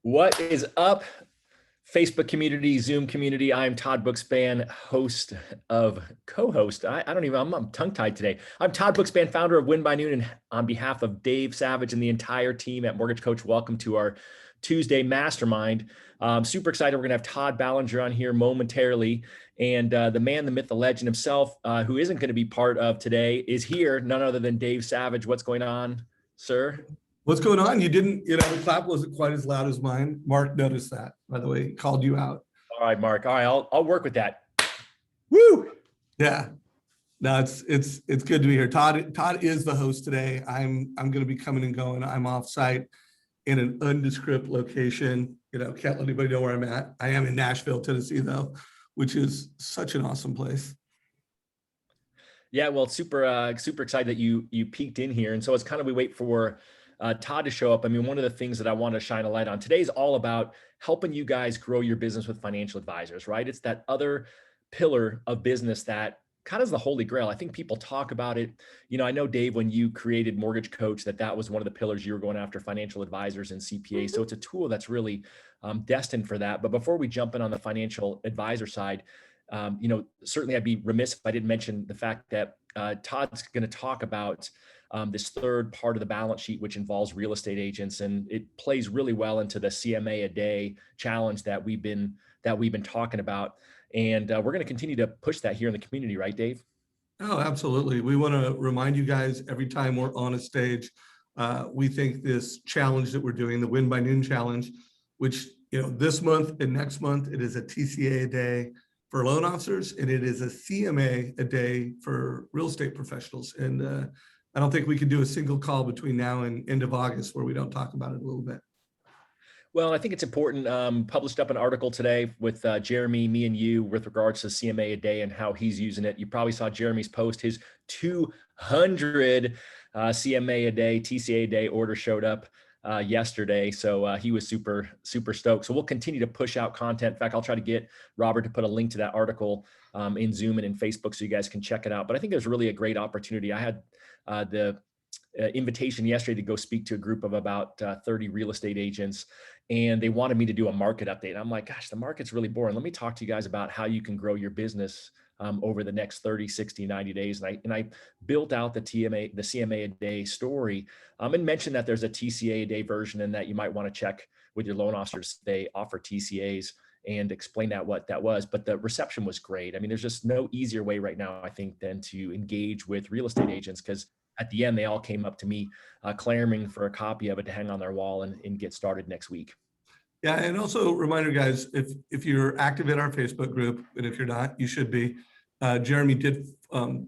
What is up, Facebook community, Zoom community? I'm Todd Bookspan, host of co-host. I don't even, I'm tongue-tied today. I'm Todd Bookspan, founder of Win by Noon, and on behalf of Dave Savage and the entire team at Mortgage Coach, welcome to our Tuesday Mastermind. Super excited. We're going to have Todd Ballinger on here momentarily. And the man, the myth, the legend himself, who isn't going to be part of today, is here, none other than Dave Savage. What's going on, sir? What's going on? You didn't, the clap wasn't quite as loud as mine. Mark noticed that, by the way, he called you out. All right, Mark. All right, I'll work with that. Woo! Yeah. No, it's good to be here. Todd is the host today. I'm going to be coming and going. I'm off site in an undescript location. Can't let anybody know where I'm at. I am in Nashville, Tennessee, though, which is such an awesome place. Yeah, well, super excited that you peeked in here. And so it's kind of, we wait for Todd to show up. I mean, one of the things that I want to shine a light on today is all about helping you guys grow your business with financial advisors, right? It's that other pillar of business that kind of is the holy grail. I think people talk about it. I know, Dave, when you created Mortgage Coach, that was one of the pillars you were going after, financial advisors and CPAs. So it's a tool that's really destined for that. But before we jump in on the financial advisor side, certainly I'd be remiss if I didn't mention the fact that Todd's going to talk about this third part of the balance sheet, which involves real estate agents, and it plays really well into the CMA a day challenge that we've been talking about. And we're going to continue to push that here in the community, right, Dave? Oh, absolutely. We want to remind you guys every time we're on a stage, we think this challenge that we're doing, the Win by Noon challenge, which, this month and next month, it is a TCA a day for loan officers, and it is a CMA a day for real estate professionals. And I don't think we could do a single call between now and end of August where we don't talk about it a little bit. Well, I think it's important. Published up an article today with Jeremy, me and you, with regards to CMA a day and how he's using it. You probably saw Jeremy's post. His 200 CMA a day, TCA a day order showed up yesterday. So he was super stoked. So we'll continue to push out content. In fact, I'll try to get Robert to put a link to that article in Zoom and in Facebook so you guys can check it out. But I think there's really a great opportunity. I had the invitation yesterday to go speak to a group of about 30 real estate agents, and they wanted me to do a market update. I'm like, gosh, the market's really boring. Let me talk to you guys about how you can grow your business over the next 30, 60, 90 days. And I built out the CMA a day story and mentioned that there's a TCA a day version and that you might want to check with your loan officers. They offer TCAs, and explain what that was. But the reception was great. I mean, there's just no easier way right now, I think, than to engage with real estate agents, because at the end, they all came up to me clamoring for a copy of it to hang on their wall and get started next week. Yeah, and also reminder, guys, if you're active in our Facebook group, and if you're not, you should be. Jeremy did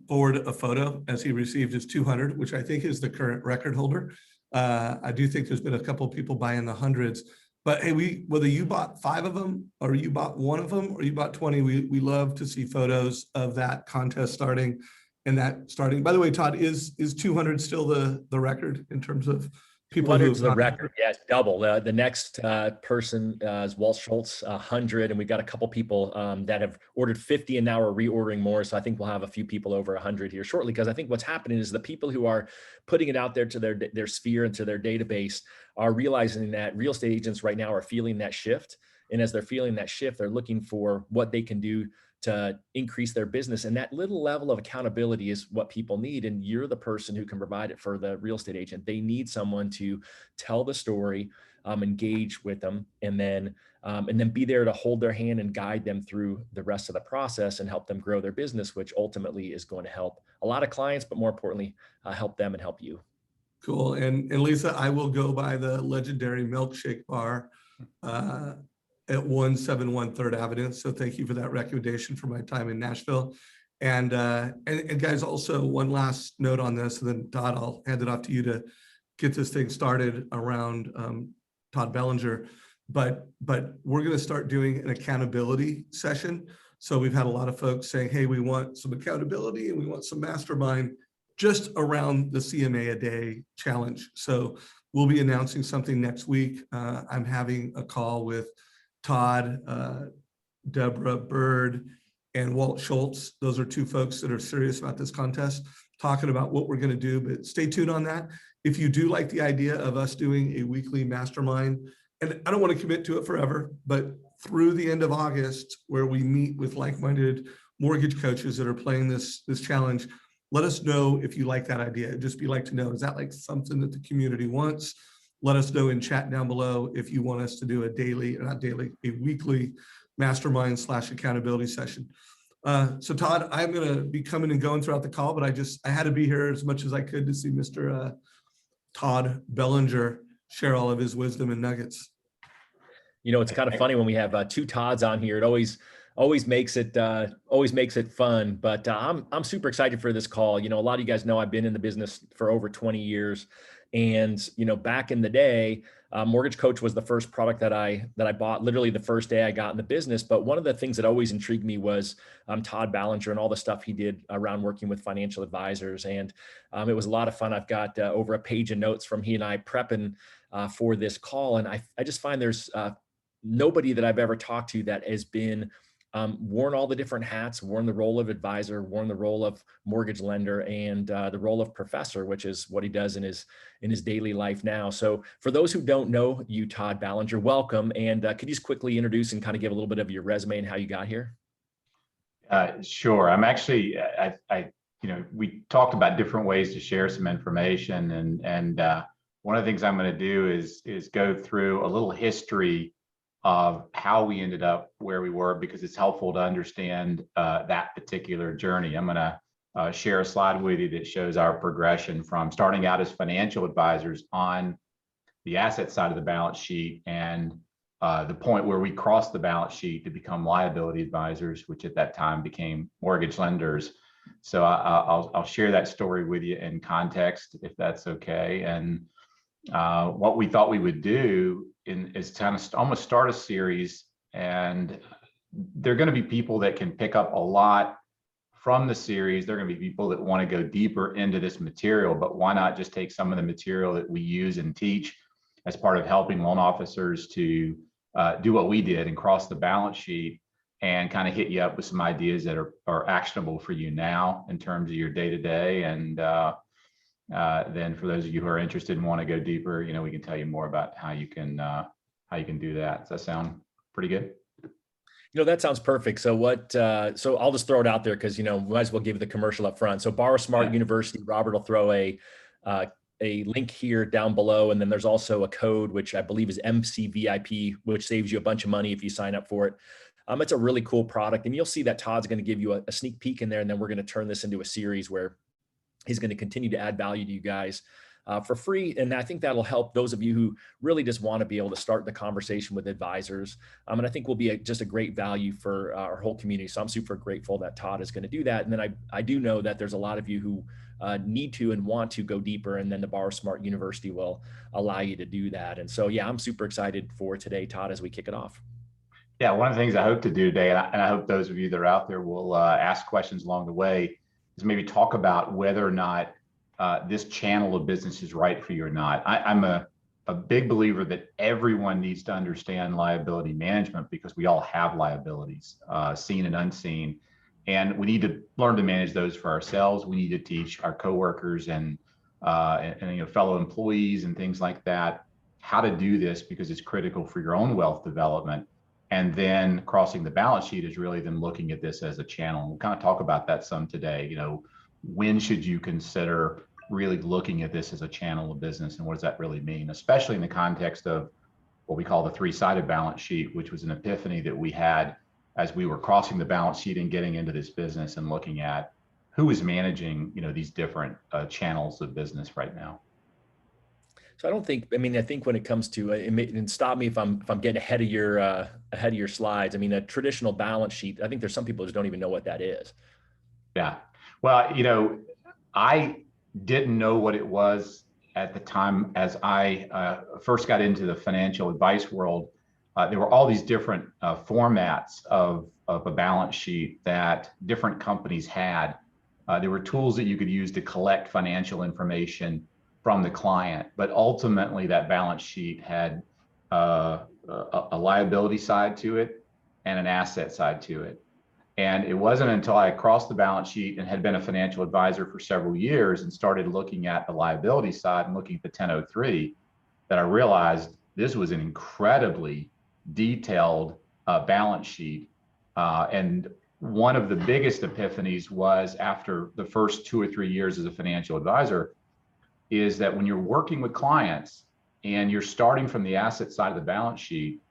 forward a photo as he received his 200, which I think is the current record holder. I do think there's been a couple of people buying the hundreds. But hey, whether you bought 5 of them, or you bought 1 of them, or you bought 20, we love to see photos of that contest starting. And that starting, by the way, Todd, is 200 still the record in terms of people who's the record? Yes, double. The next person is Walt Schultz, 100, and we've got a couple people that have ordered 50 and now are reordering more. So I think we'll have a few people over 100 here shortly, because I think what's happening is the people who are putting it out there to their sphere and to their database are realizing that real estate agents right now are feeling that shift. And as they're feeling that shift, they're looking for what they can do to increase their business. And that little level of accountability is what people need. And you're the person who can provide it for the real estate agent. They need someone to tell the story, engage with them, and then be there to hold their hand and guide them through the rest of the process and help them grow their business, which ultimately is going to help a lot of clients, but more importantly, help them and help you. Cool. And Lisa, I will go by the legendary milkshake bar at 171 3rd Avenue. So thank you for that recommendation for my time in Nashville. And guys, also one last note on this, and then Todd, I'll hand it off to you to get this thing started around Todd Ballinger. But we're going to start doing an accountability session. So we've had a lot of folks saying, hey, we want some accountability and we want some mastermind just around the CMA a day challenge. So we'll be announcing something next week. I'm having a call with Todd, Deborah Bird, and Walt Schultz. Those are 2 folks that are serious about this contest, talking about what we're going to do, but stay tuned on that. If you do like the idea of us doing a weekly mastermind and I don't want to commit to it forever, but through the end of August, where we meet with like-minded mortgage coaches that are playing this challenge, let us know if you like that idea. It'd just be like to know, is that like something that the community wants? Let us know in chat down below if you want us to do a daily, or not daily, a weekly mastermind / accountability session. So Todd, I'm going to be coming and going throughout the call, but I had to be here as much as I could to see Mr. Todd Bellinger share all of his wisdom and nuggets. You know, it's kind of funny when we have two Todds on here. It always makes it fun. But I'm super excited for this call. You know, a lot of you guys know I've been in the business for over 20 years, and you know, back in the day, Mortgage Coach was the first product that I bought. Literally the first day I got in the business. But one of the things that always intrigued me was Todd Ballinger and all the stuff he did around working with financial advisors, and it was a lot of fun. I've got over a page of notes from he and I prepping for this call, and I just find there's nobody that I've ever talked to that has been worn all the different hats, worn the role of advisor, worn the role of mortgage lender, and the role of professor, which is what he does in his daily life now. So for those who don't know you, Todd Ballinger, welcome. And could you just quickly introduce and kind of give a little bit of your resume and how you got here? Sure. I'm actually, we talked about different ways to share some information, and one of the things I'm going to do is go through a little history of how we ended up where we were, because it's helpful to understand that particular journey. I'm going to share a slide with you that shows our progression from starting out as financial advisors on the asset side of the balance sheet, and the point where we crossed the balance sheet to become liability advisors, which at that time became mortgage lenders. So I'll share that story with you in context, if that's okay. And what we thought we would do is kind of almost start a series, and there are going to be people that can pick up a lot from the series. There are going to be people that want to go deeper into this material, but why not just take some of the material that we use and teach as part of helping loan officers to do what we did and cross the balance sheet, and kind of hit you up with some ideas that are actionable for you now in terms of your day-to-day. And then for those of you who are interested and want to go deeper, you know, we can tell you more about how you can do that. Does that sound pretty good? You know, that sounds perfect. So so I'll just throw it out there because, you know, might as well give the commercial up front. So Borrow Smart University, Robert will throw a link here down below. And then there's also a code, which I believe is MCVIP, which saves you a bunch of money if you sign up for it. It's a really cool product. And you'll see that Todd's going to give you a sneak peek in there. And then we're going to turn this into a series where he's going to continue to add value to you guys for free. And I think that'll help those of you who really just want to be able to start the conversation with advisors. And I think will be just a great value for our whole community. So I'm super grateful that Todd is going to do that. And then I do know that there's a lot of you who need to and want to go deeper, and then the Borrow Smart University will allow you to do that. And so, yeah, I'm super excited for today, Todd, as we kick it off. Yeah, one of the things I hope to do today, and I hope those of you that are out there will ask questions along the way, is maybe talk about whether or not this channel of business is right for you or not. I'm a big believer that everyone needs to understand liability management, because we all have liabilities, seen and unseen, and we need to learn to manage those for ourselves. We need to teach our coworkers and you know, fellow employees and things like that how to do this, because it's critical for your own wealth development. And then crossing the balance sheet is really then looking at this as a channel. We'll kind of talk about that some today. You know, when should you consider really looking at this as a channel of business, and what does that really mean, especially in the context of what we call the three-sided balance sheet, which was an epiphany that we had as we were crossing the balance sheet and getting into this business and looking at who is managing, you know, these different channels of business right now. So I think when it comes to and stop me if I'm getting ahead of your slides. I mean, a traditional balance sheet, I think there's some people who just don't even know what that is. Yeah. Well, you know, I didn't know what it was at the time as I first got into the financial advice world. There were all these different formats of a balance sheet that different companies had. There were tools that you could use to collect financial information from the client, but ultimately that balance sheet had a liability side to it and an asset side to it. And it wasn't until I crossed the balance sheet and had been a financial advisor for several years and started looking at the liability side and looking at the 1003 that I realized This was an incredibly detailed balance sheet. And one of the biggest epiphanies was after the first 2 or 3 years as a financial advisor, is that when you're working with clients and you're starting from the asset side of the balance sheet,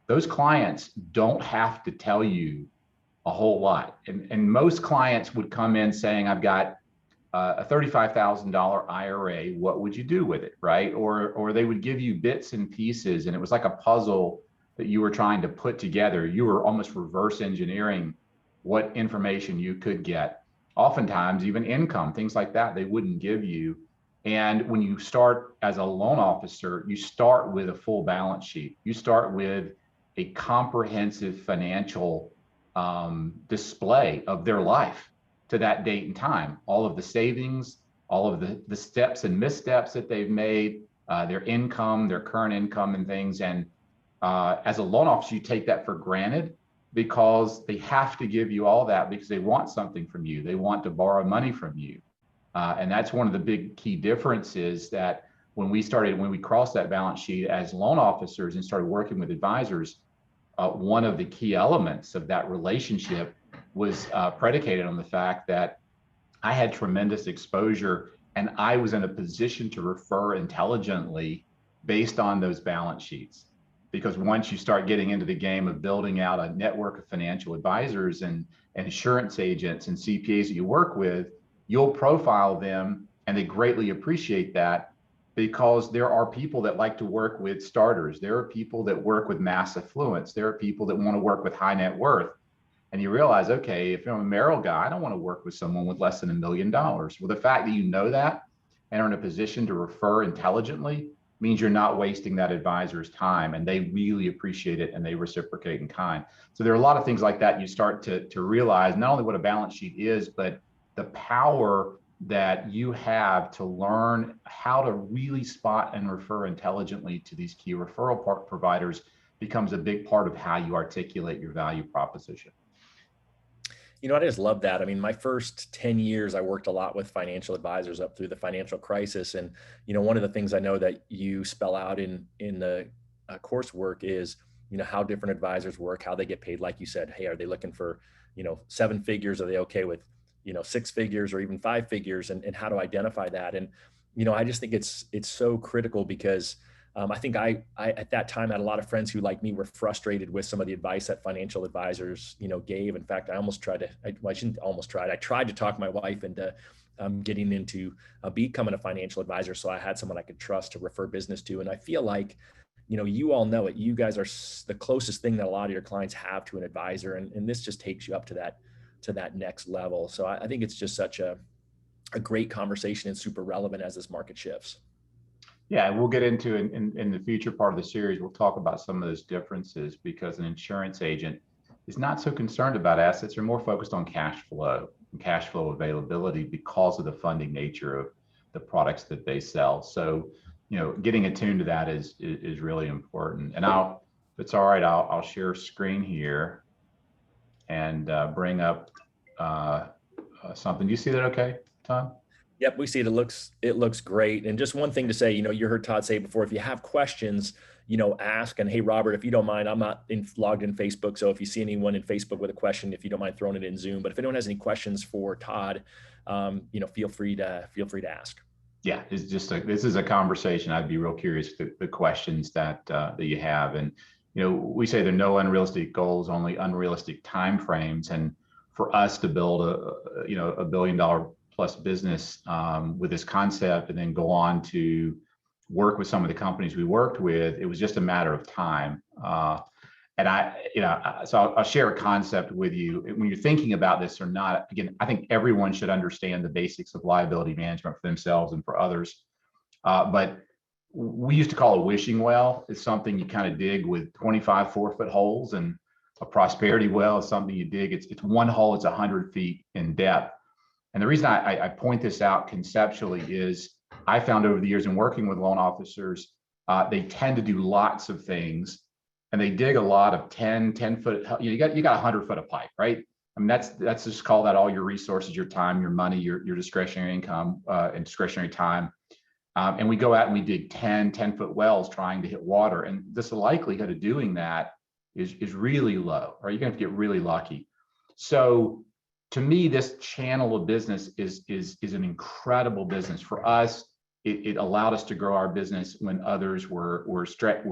those clients don't have to tell you a whole lot. And most clients would come in saying, I've got a $35,000 IRA, what would you do with it, right? Or they would give you bits and pieces, and it was like a puzzle that you were trying to put together. You were almost reverse engineering what information you could get. Oftentimes, even income, things like that, they wouldn't give you. And when you start as a loan officer, you start with a full balance sheet. You start with a comprehensive financial display of their life to that date and time, all of the savings, all of the steps and missteps that they've made, their income, their current income and things. And as a loan officer, you take that for granted because they have to give you all that because they want something from you. They want to borrow money from you. And that's one of the big key differences that when we crossed that balance sheet as loan officers and started working with advisors, one of the key elements of that relationship was predicated on the fact that I had tremendous exposure and I was in a position to refer intelligently based on those balance sheets. Because once you start getting into the game of building out a network of financial advisors and insurance agents and CPAs that you work with, you'll profile them and they greatly appreciate that because there are people that like to work with starters. There are people that work with mass affluence. There are people that want to work with high net worth. And you realize, okay, if I'm a Merrill guy, I don't want to work with someone with less than $1 million. Well, the fact that you know that and are in a position to refer intelligently means you're not wasting that advisor's time, and they really appreciate it and they reciprocate in kind. So there are a lot of things like that you start to realize not only what a balance sheet is, but the power that you have to learn how to really spot and refer intelligently to these key referral providers becomes a big part of how you articulate your value proposition. I just love that. I mean, my first 10 years, I worked a lot with financial advisors up through the financial crisis. And, one of the things I know that you spell out in the coursework is, how different advisors work, how they get paid. Like you said, hey, are they looking for, 7 figures? Are they okay with, 6 figures or even 5 figures, and how to identify that? And, I just think it's so critical because I think I at that time had a lot of friends who, like me, were frustrated with some of the advice that financial advisors, gave. In fact, I tried to talk my wife into getting into becoming a financial advisor. So I had someone I could trust to refer business to. And I feel like, you all know it. You guys are the closest thing that a lot of your clients have to an advisor. And this just takes you up to that next level. So I think it's just such a great conversation and super relevant as this market shifts. Yeah, we'll get into in the future part of the series, we'll talk about some of those differences because an insurance agent is not so concerned about assets. They're more focused on cash flow and cash flow availability because of the funding nature of the products that they sell. So, getting attuned to that is really important. And if it's all right, I'll share screen here and bring up something. Do you see that okay, Todd? Yep, we see it. It looks great. And just one thing to say, you heard Todd say before, if you have questions, ask. And hey, Robert, if you don't mind, I'm not logged in Facebook. So if you see anyone in Facebook with a question, if you don't mind throwing it in Zoom, but if anyone has any questions for Todd, feel free to ask. Yeah, this is a conversation. I'd be real curious the questions that you have. And, we say there are no unrealistic goals, only unrealistic timeframes. And for us to build a $1 billion plus business with this concept and then go on to work with some of the companies we worked with, it was just a matter of time. And I'll share a concept with you. When you're thinking about this or not, again, I think everyone should understand the basics of liability management for themselves and for others. But we used to call a wishing well. It's something you kind of dig with 25 4-foot holes, and a prosperity well is something you dig. It's one hole, it's 100 feet in depth. And the reason I point this out conceptually is I found over the years in working with loan officers, they tend to do lots of things and they dig a lot of 10 foot, you got 100 foot of pipe, right? I mean, that's just call that all your resources, your time, your money, your discretionary income and discretionary time. And we go out and we dig 10-foot wells trying to hit water. And this likelihood of doing that is really low, right? You're gonna have to get really lucky. So to me, this channel of business is an incredible business. For us, it allowed us to grow our business when others were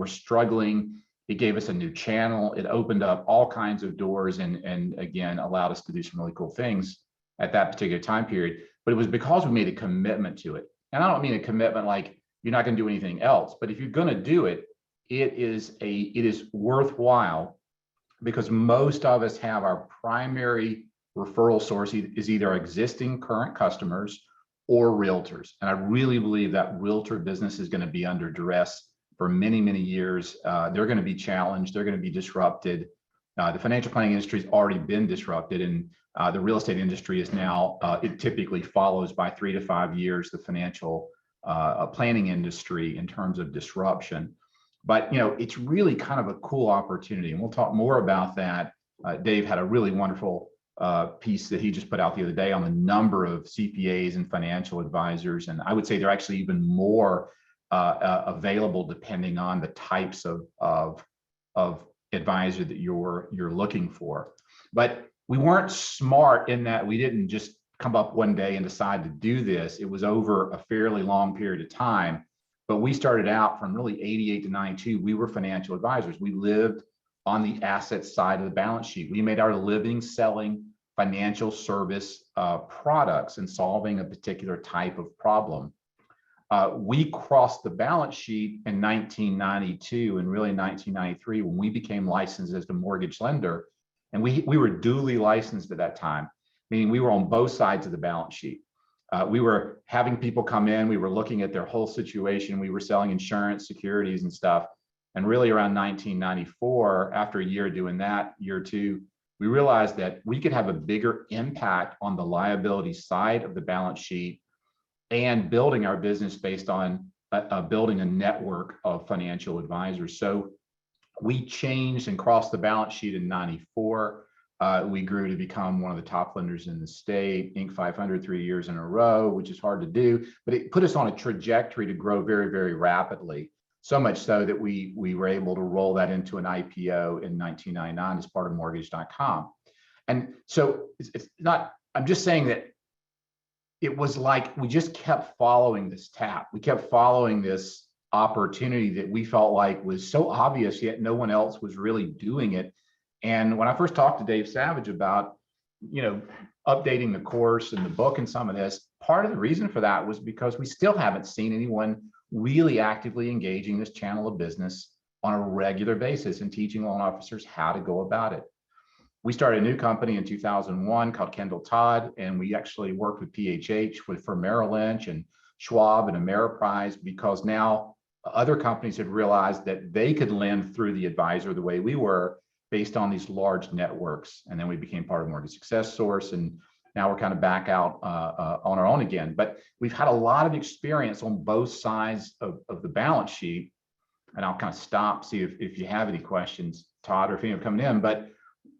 struggling. It gave us a new channel. It opened up all kinds of doors and again, allowed us to do some really cool things at that particular time period. But it was because we made a commitment to it. And I don't mean a commitment like you're not going to do anything else, but if you're going to do it, it is worthwhile, because most of us have our primary referral source is either our existing current customers or realtors. And I really believe that realtor business is going to be under duress for many, many years. They're going to be challenged. They're going to be disrupted. The financial planning industry has already been disrupted, and the real estate industry is now, it typically follows by 3 to 5 years the financial planning industry in terms of disruption. But it's really kind of a cool opportunity, and we'll talk more about that. Dave had a really wonderful piece that he just put out the other day on the number of CPAs and financial advisors, and I would say they're actually even more available depending on the types of advisor that you're looking for. But we weren't smart in that we didn't just come up one day and decide to do this. It was over a fairly long period of time. But we started out from really 88 to 92. We were financial advisors. We lived on the asset side of the balance sheet. We made our living selling financial service products and solving a particular type of problem. We crossed the balance sheet in 1992 and really 1993 when we became licensed as the mortgage lender. And we were duly licensed at that time, meaning we were on both sides of the balance sheet. We were having people come in, we were looking at their whole situation, we were selling insurance, securities and stuff. And really around 1994, after a year doing that, year or two, we realized that we could have a bigger impact on the liability side of the balance sheet and building our business based on building a network of financial advisors. So we changed and crossed the balance sheet in 94. We grew to become one of the top lenders in the state, Inc. 500 3 years in a row, which is hard to do, but it put us on a trajectory to grow very, very rapidly. So much so that we were able to roll that into an IPO in 1999 as part of mortgage.com. And so it's not, I'm just saying that it was like we just kept following this tap. We kept following this opportunity that we felt like was so obvious, yet no one else was really doing it. And when I first talked to Dave Savage about, updating the course and the book and some of this, part of the reason for that was because we still haven't seen anyone really actively engaging this channel of business on a regular basis and teaching loan officers how to go about it. We started a new company in 2001 called Todd, and we actually worked with PHH for Merrill Lynch and Schwab and Ameriprise, because now other companies had realized that they could lend through the advisor the way we were, based on these large networks. And then we became part of Mortgage Success Source, and now we're kind of back out on our own again. But we've had a lot of experience on both sides of the balance sheet. And I'll kind of stop, see if you have any questions, Todd, or if anyone coming in. But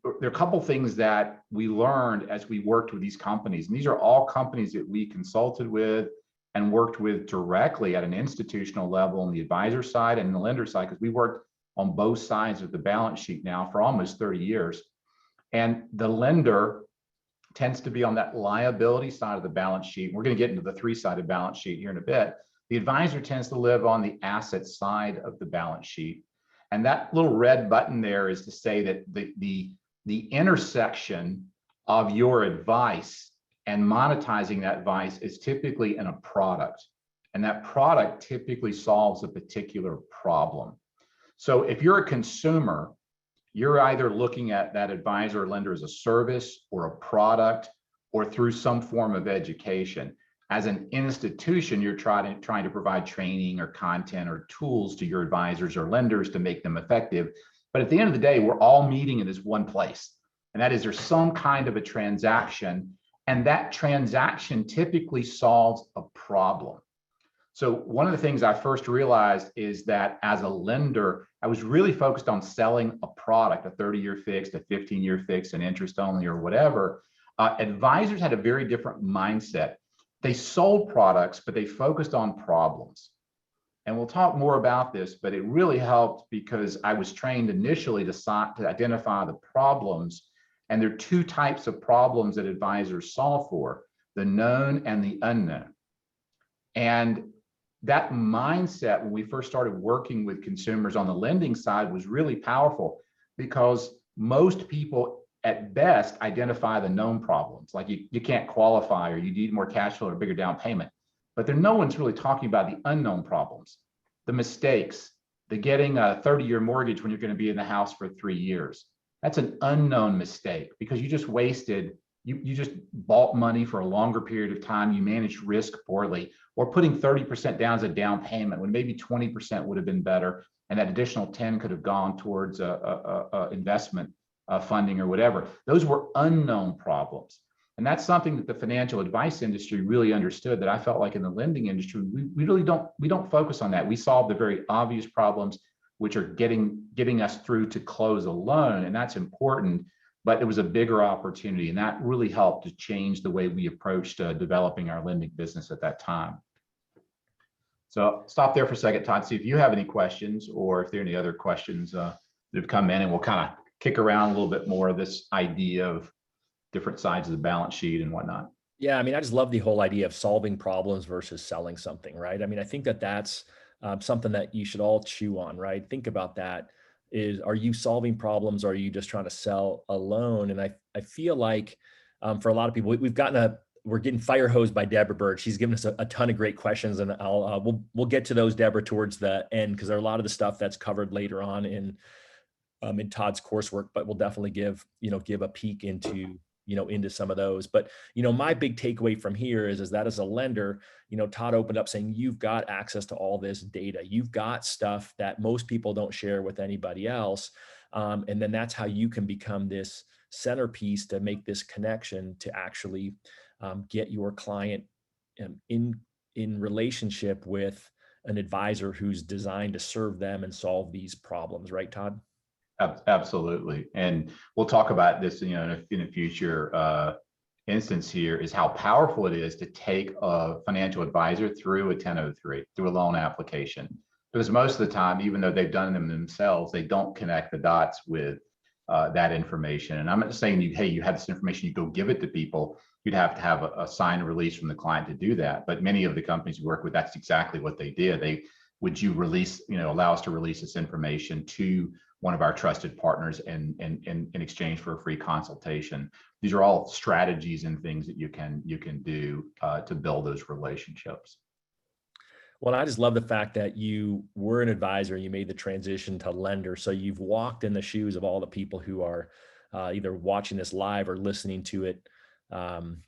there are a couple things that we learned as we worked with these companies. And these are all companies that we consulted with and worked with directly at an institutional level on the advisor side and the lender side, because we worked on both sides of the balance sheet now for almost 30 years. And the lender tends to be on that liability side of the balance sheet. We're going to get into the three-sided balance sheet here in a bit. The advisor tends to live on the asset side of the balance sheet. And that little red button there is to say that the intersection of your advice and monetizing that advice is typically in a product. And that product typically solves a particular problem. So if you're a consumer, you're either looking at that advisor or lender as a service or a product or through some form of education. As an institution, you're trying to provide training or content or tools to your advisors or lenders to make them effective. But at the end of the day, we're all meeting in this one place. And that is, there's some kind of a transaction, and that transaction typically solves a problem. So one of the things I first realized is that as a lender, I was really focused on selling a product, a 30-year fixed, a 15-year fixed, an interest only or whatever. Advisors had a very different mindset. they sold products, but they focused on problems. And we'll talk more about this, but it really helped because I was trained initially to identify the problems. And there are two types of problems that advisors solve for: the known and the unknown. And that mindset, when we first started working with consumers on the lending side, was really powerful, because most people at best identify the known problems, like you can't qualify, or you need more cash flow or a bigger down payment. But no one's really talking about the unknown problems, the mistakes, the getting a 30-year mortgage when you're going to be in the house for 3 years. That's an unknown mistake, because you just wasted, you just bought money for a longer period of time, you managed risk poorly, or putting 30% down as a down payment when maybe 20% would have been better, and that additional 10 could have gone towards investment funding or whatever. Those were unknown problems. And that's something that the financial advice industry really understood, that I felt like in the lending industry, we really don't focus on that. We solve the very obvious problems, which are getting us through to close a loan, and that's important. But it was a bigger opportunity, and that really helped to change the way we approached developing our lending business at that time. So stop there for a second, Todd, see if you have any questions, or if there are any other questions that have come in, and we'll kind of kick around a little bit more of this idea of different sides of the balance sheet and whatnot. Yeah, I mean, I just love the whole idea of solving problems versus selling something, right? I mean, I think that that's something that you should all chew on, right? Think about that. Are you solving problems, or are you just trying to sell a loan? And I feel like for a lot of people, we're getting fire hosed by Deborah Bird. She's given us a ton of great questions, and we'll get to those, Deborah, towards the end, because there are a lot of the stuff that's covered later on in Todd's coursework. But we'll definitely give a peek into some of those. But my big takeaway from here is that as a lender, Todd opened up saying you've got access to all this data. You've got stuff that most people don't share with anybody else, and then that's how you can become this centerpiece to make this connection to actually get your client in relationship with an advisor who's designed to serve them and solve these problems, right, Todd? Absolutely. And we'll talk about this, in a future instance here, is how powerful it is to take a financial advisor through a 1003, through a loan application. Because most of the time, even though they've done them themselves, they don't connect the dots with that information. And I'm not saying hey, you have this information, you go give it to people. You'd have to have a signed release from the client to do that. But many of the companies we work with, that's exactly what they did. Would you release, allow us to release this information to one of our trusted partners in exchange for a free consultation. These are all strategies and things that you can do to build those relationships. Well, I just love the fact that you were an advisor, you made the transition to lender. So you've walked in the shoes of all the people who are either watching this live or listening to it, on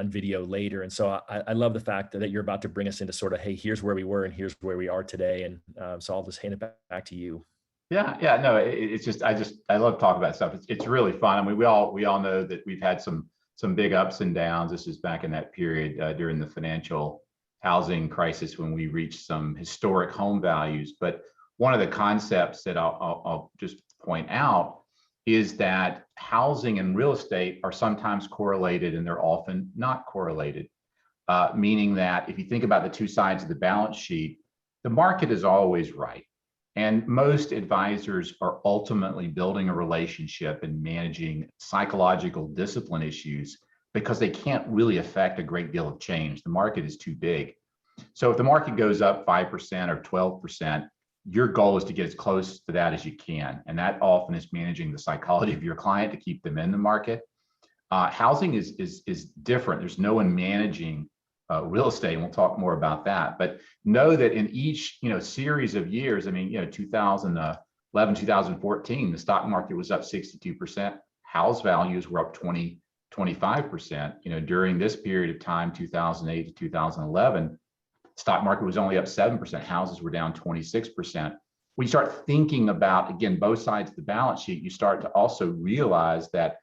video later. And so I love the fact that you're about to bring us into sort of, hey, here's where we were and here's where we are today. And so I'll just hand it back to you. Yeah, no, it's just I love talking about stuff. It's really fun. I mean, we all know that we've had some big ups and downs. This is back in that period during the financial housing crisis, when we reached some historic home values. But one of the concepts that I'll just point out is that housing and real estate are sometimes correlated, and they're often not correlated. Meaning that if you think about the two sides of the balance sheet, the market is always right. And most advisors are ultimately building a relationship and managing psychological discipline issues because they can't really affect a great deal of change. The market is too big. So if the market goes up 5% or 12%, your goal is to get as close to that as you can. And that often is managing the psychology of your client to keep them in the market. Housing is different. There's no one managing real estate, and we'll talk more about that. But know that in each series of years, 2011, 2014, the stock market was up 62%. House values were up 25%. During this period of time, 2008 to 2011, stock market was only up 7%. Houses were down 26%. When you start thinking about, again, both sides of the balance sheet, you start to also realize that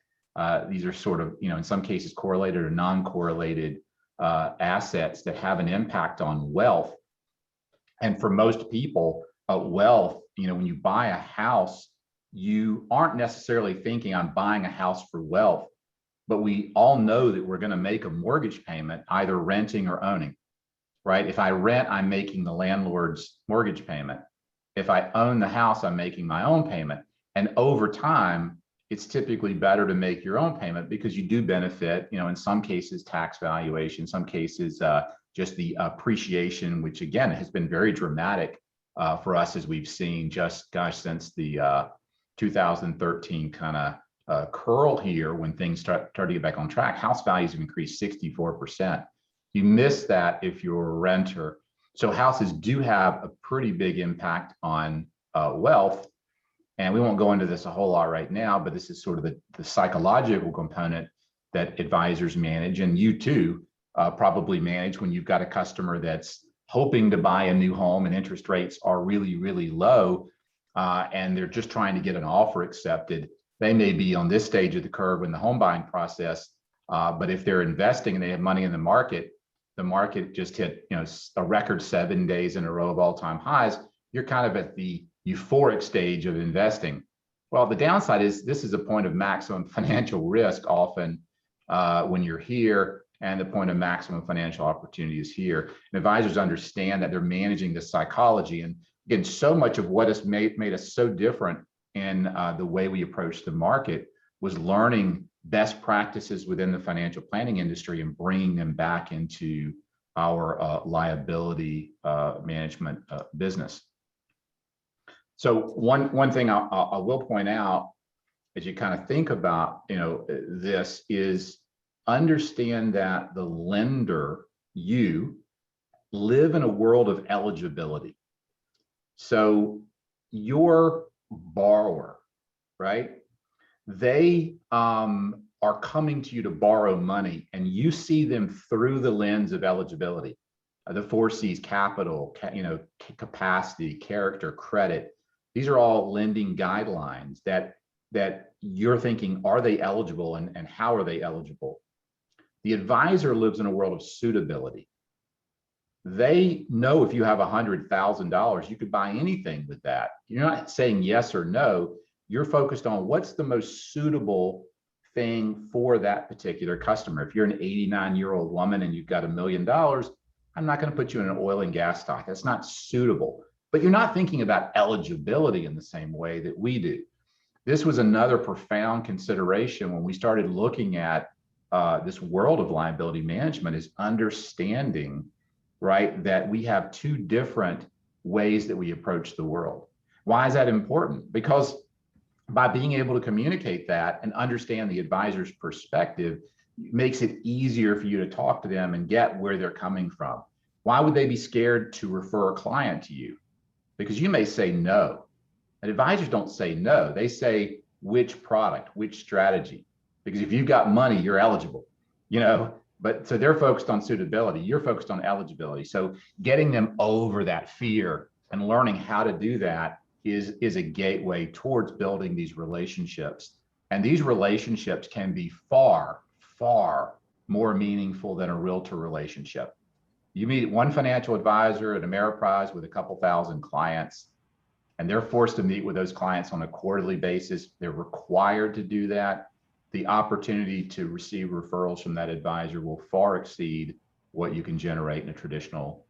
these are sort of, in some cases, correlated or non-correlated assets that have an impact on wealth. And for most people, wealth, when you buy a house, you aren't necessarily thinking I'm buying a house for wealth. but we all know that we're going to make a mortgage payment either renting or owning, right? If I rent, I'm making the landlord's mortgage payment. If I own the house, I'm making my own payment. And over time, it's typically better to make your own payment because you do benefit, in some cases, tax valuation, some cases, just the appreciation, which again has been very dramatic for us as we've seen just, since the 2013 kind of curl here when things start to get back on track. House values have increased 64%. You miss that if you're a renter. So houses do have a pretty big impact on wealth. And we won't go into this a whole lot right now, but this is sort of the psychological component that advisors manage, and you too probably manage when you've got a customer that's hoping to buy a new home and interest rates are really, really low, and they're just trying to get an offer accepted. They may be on this stage of the curve in the home buying process, but if they're investing and they have money in the market just hit a record 7 days in a row of all-time highs. You're kind of at the euphoric stage of investing. Well, the downside is this is a point of maximum financial risk often when you're here, and the point of maximum financial opportunity is here. And advisors understand that they're managing the psychology. And again, so much of what has made us so different in the way we approach the market was learning best practices within the financial planning industry and bringing them back into our liability management business. So one thing I will point out as you kind of think about this is understand that the lender, you live in a world of eligibility. So your borrower, right? They are coming to you to borrow money, and you see them through the lens of eligibility. The 4 C's: capital, capacity, character, credit. These are all lending guidelines that you're thinking, are they eligible, and how are they eligible? The advisor lives in a world of suitability. They know if you have $100,000, you could buy anything with that. You're not saying yes or no. You're focused on what's the most suitable thing for that particular customer. If you're an 89-year-old woman and you've got $1 million, I'm not going to put you in an oil and gas stock. That's not suitable. But you're not thinking about eligibility in the same way that we do. This was another profound consideration when we started looking at this world of liability management, is understanding, right, that we have 2 different ways that we approach the world. Why is that important? Because by being able to communicate that and understand the advisor's perspective, it makes it easier for you to talk to them and get where they're coming from. Why would they be scared to refer a client to you? Because you may say no. And advisors don't say no. They say which product, which strategy. Because if you've got money, you're eligible, But so they're focused on suitability. You're focused on eligibility. So getting them over that fear and learning how to do that is a gateway towards building these relationships. And these relationships can be far, far more meaningful than a realtor relationship. You meet one financial advisor at Ameriprise with a couple thousand clients, and they're forced to meet with those clients on a quarterly basis. They're required to do that. The opportunity to receive referrals from that advisor will far exceed what you can generate in a traditional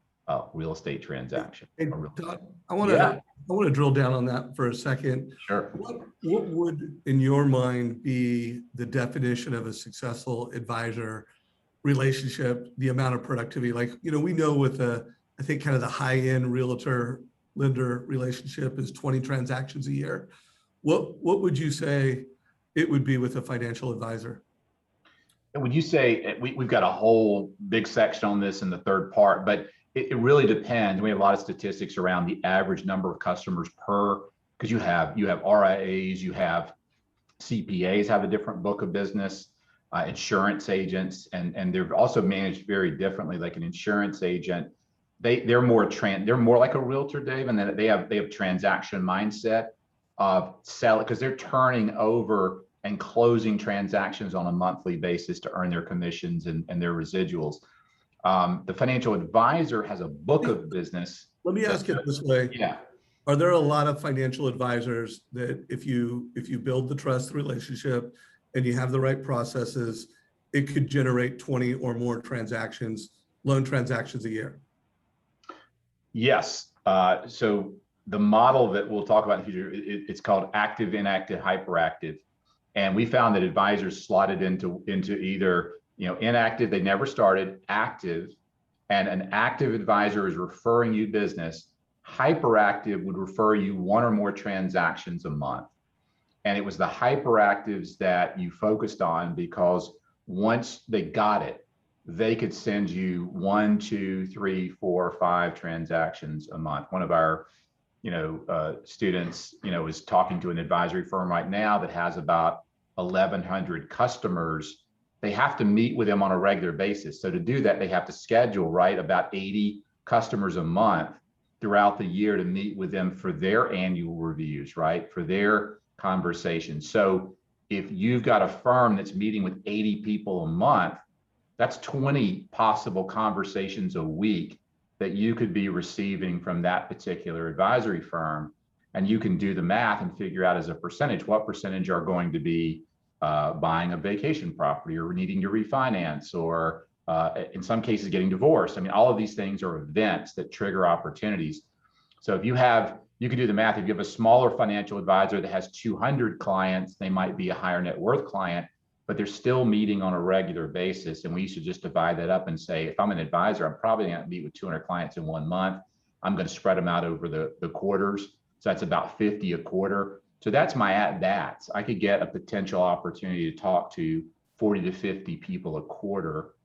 real estate transaction. Hey, Todd, I want to drill down on that for a second. Sure. What would, in your mind, be the definition of a successful advisor relationship? The amount of productivity, we know with I think kind of the high-end realtor lender relationship is 20 transactions a year. What would you say it would be with a financial advisor? Would you say we've got a whole big section on this in the third part, but it really depends. We have a lot of statistics around the average number of customers per, because you have RIAs, you have CPAs have a different book of business, insurance agents, and they're also managed very differently. Like an insurance agent, they're more like a realtor, Dave, and then they have transaction mindset of sell it because they're turning over and closing transactions on a monthly basis to earn their commissions and their residuals. The financial advisor has a book of business. Let me ask it this way. Yeah. Are there a lot of financial advisors that if you build the trust relationship and you have the right processes, it could generate 20 or more transactions, loan transactions a year. Yes. So the model that we'll talk about in the future, it's called active, inactive, hyperactive. And we found that advisors slotted into either, inactive, they never started, active, and an active advisor is referring you business. Hyperactive would refer you one or more transactions a month. And it was the hyperactives that you focused on, because once they got it, they could send you 1, 2, 3, 4, 5 transactions a month. One of our, students, is talking to an advisory firm right now that has about 1,100 customers. They have to meet with them on a regular basis. So to do that, they have to schedule, right, about 80 customers a month throughout the year to meet with them for their annual reviews, right, for their conversations. So if you've got a firm that's meeting with 80 people a month, that's 20 possible conversations a week that you could be receiving from that particular advisory firm. And you can do the math and figure out as a percentage, what percentage are going to be buying a vacation property or needing to refinance, or in some cases getting divorced. I mean, all of these things are events that trigger opportunities. So if you can do the math. If you have a smaller financial advisor that has 200 clients, they might be a higher net worth client, but they're still meeting on a regular basis. And we used to just divide that up and say, if I'm an advisor, I'm probably going to meet with 200 clients in 1 month. I'm going to spread them out over the quarters. So that's about 50 a quarter. So that's my at-bats. I could get a potential opportunity to talk to 40 to 50 people a quarter.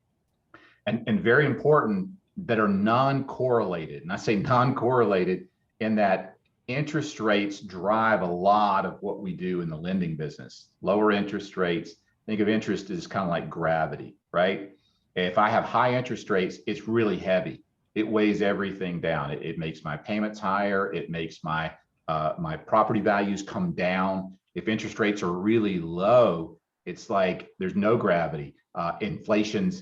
And very important, that are non-correlated. And I say non-correlated in that interest rates drive a lot of what we do in the lending business. Lower interest rates, think of interest as kind of like gravity, right? If I have high interest rates, it's really heavy. It weighs everything down. It makes my payments higher. It makes my my property values come down. If interest rates are really low, it's like there's no gravity. Inflation,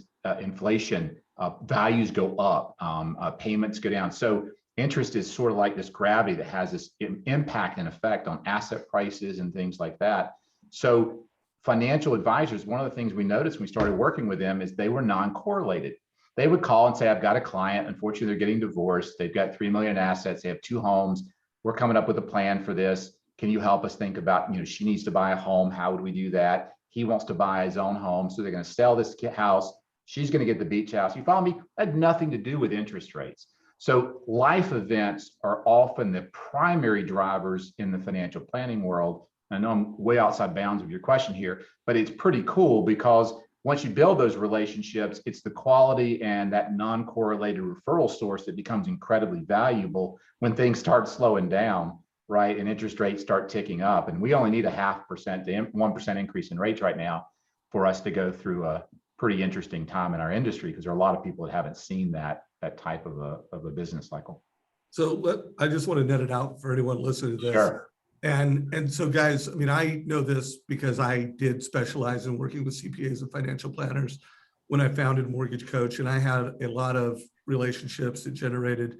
values go up, payments go down. So interest is sort of like this gravity that has this impact and effect on asset prices and things like that. So financial advisors, one of the things we noticed when we started working with them is they were non-correlated. They would call and say, I've got a client, unfortunately, they're getting divorced. They've got 3 million in assets. They have 2 homes. We're coming up with a plan for this. Can you help us think about, she needs to buy a home. How would we do that? He wants to buy his own home. So they're going to sell this house. She's going to get the beach house. You follow me? That had nothing to do with interest rates. So life events are often the primary drivers in the financial planning world. I know I'm way outside bounds of your question here, but it's pretty cool because once you build those relationships, it's the quality and that non-correlated referral source that becomes incredibly valuable when things start slowing down, right? And interest rates start ticking up. And we only need a 0.5% to 1% increase in rates right now for us to go through a pretty interesting time in our industry, because there are a lot of people that haven't seen that type of a business cycle. So I just want to net it out for anyone listening to this. Sure. And so guys, I mean, I know this because I did specialize in working with CPAs and financial planners when I founded Mortgage Coach, and I had a lot of relationships that generated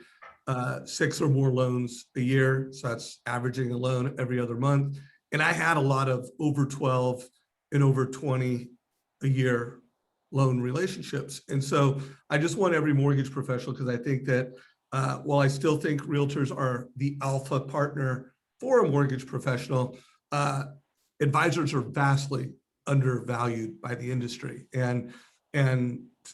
6 or more loans a year. So that's averaging a loan every other month. And I had a lot of over 12 and over 20 a year loan relationships. And so I just want every mortgage professional, because I think that while I still think realtors are the alpha partner for a mortgage professional, advisors are vastly undervalued by the industry. And